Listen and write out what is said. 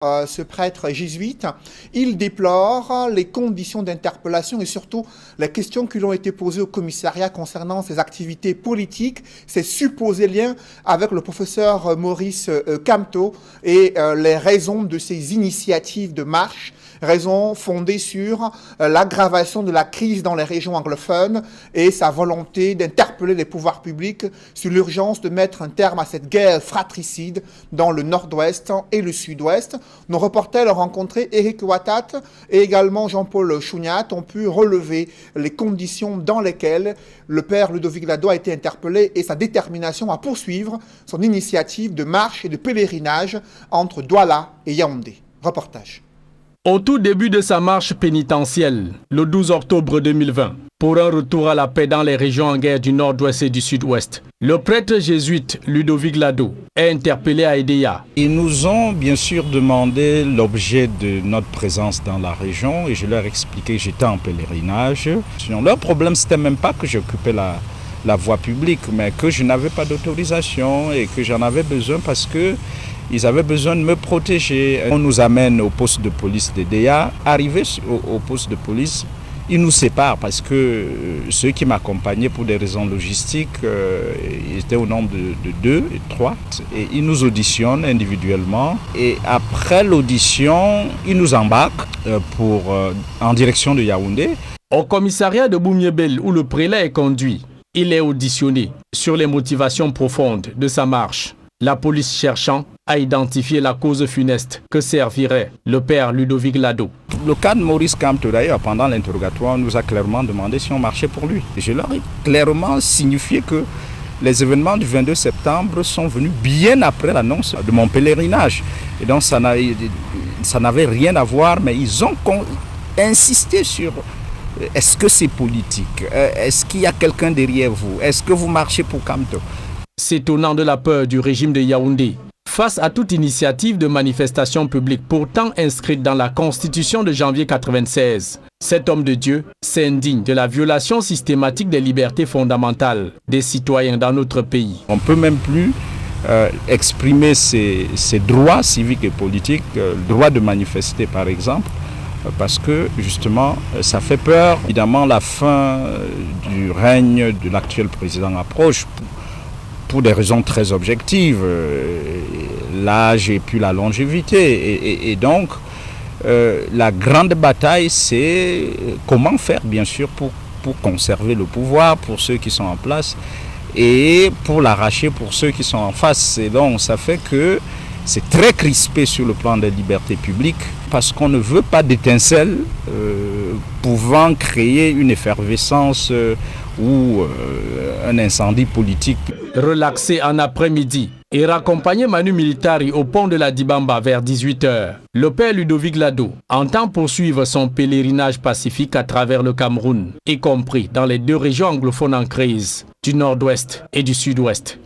Ce prêtre jésuite, il déplore les conditions d'interpellation et surtout les questions qui lui ont été posées au commissariat concernant ses activités politiques, ses supposés liens avec le professeur Maurice Kamto et les raisons de ses initiatives de marche, raisons fondées sur l'aggravation de la crise dans les régions anglophones et sa volonté d'interpeller les pouvoirs publics sur l'urgence de mettre un terme à cette guerre fratricide dans le nord-ouest et le sud-ouest. Nos reporters ont rencontré Éric Ouattat et également Jean-Paul Chouniat ont pu relever les conditions dans lesquelles le père Ludovic Lado a été interpellé et sa détermination à poursuivre son initiative de marche et de pèlerinage entre Douala et Yaoundé. Reportage. Au tout début de sa marche pénitentielle, le 12 octobre 2020, pour un retour à la paix dans les régions en guerre du nord-ouest et du sud-ouest, le prêtre jésuite Ludovic Lado est interpellé à Edéa. Ils nous ont bien sûr demandé l'objet de notre présence dans la région et je leur ai expliqué que j'étais en pèlerinage. Sinon, leur problème, c'était même pas que j'occupais la voie publique, mais que je n'avais pas d'autorisation et que j'en avais besoin parce que ils avaient besoin de me protéger. On nous amène au poste de police d'Edéa. Arrivé au poste de police, ils nous séparent parce que ceux qui m'accompagnaient pour des raisons logistiques étaient au nombre de 2 et 3. Et ils nous auditionnent individuellement. Et après l'audition, ils nous embarquent en direction de Yaoundé. Au commissariat de Boumiébel, où le prélat est conduit, il est auditionné sur les motivations profondes de sa marche. La police cherchant à identifier la cause funeste que servirait le père Ludovic Lado. Le cas de Maurice Kamto, d'ailleurs, pendant l'interrogatoire, nous a clairement demandé si on marchait pour lui. Et je leur ai clairement signifié que les événements du 22 septembre sont venus bien après l'annonce de mon pèlerinage. Et donc ça n'avait rien à voir, mais ils ont insisté sur est-ce que c'est politique? Est-ce qu'il y a quelqu'un derrière vous? Est-ce que vous marchez pour Kamto? S'étonnant de la peur du régime de Yaoundé, face à toute initiative de manifestation publique pourtant inscrite dans la Constitution de janvier 1996, cet homme de Dieu s'indigne de la violation systématique des libertés fondamentales des citoyens dans notre pays. On ne peut même plus exprimer ses droits civiques et politiques, le droit de manifester par exemple, parce que justement ça fait peur. Évidemment, la fin du règne de l'actuel président approche. Pour des raisons très objectives, l'âge et puis la longévité. Et donc, la grande bataille, c'est comment faire, bien sûr, pour conserver le pouvoir pour ceux qui sont en place et pour l'arracher pour ceux qui sont en face. Et donc, ça fait que c'est très crispé sur le plan des libertés publiques parce qu'on ne veut pas d'étincelles pouvant créer une effervescence ou un incendie politique. Relaxé en après-midi et raccompagné Manu Militari au pont de la Dibamba vers 18h, le père Ludovic Lado entend poursuivre son pèlerinage pacifique à travers le Cameroun, y compris dans les 2 régions anglophones en crise, du nord-ouest et du sud-ouest.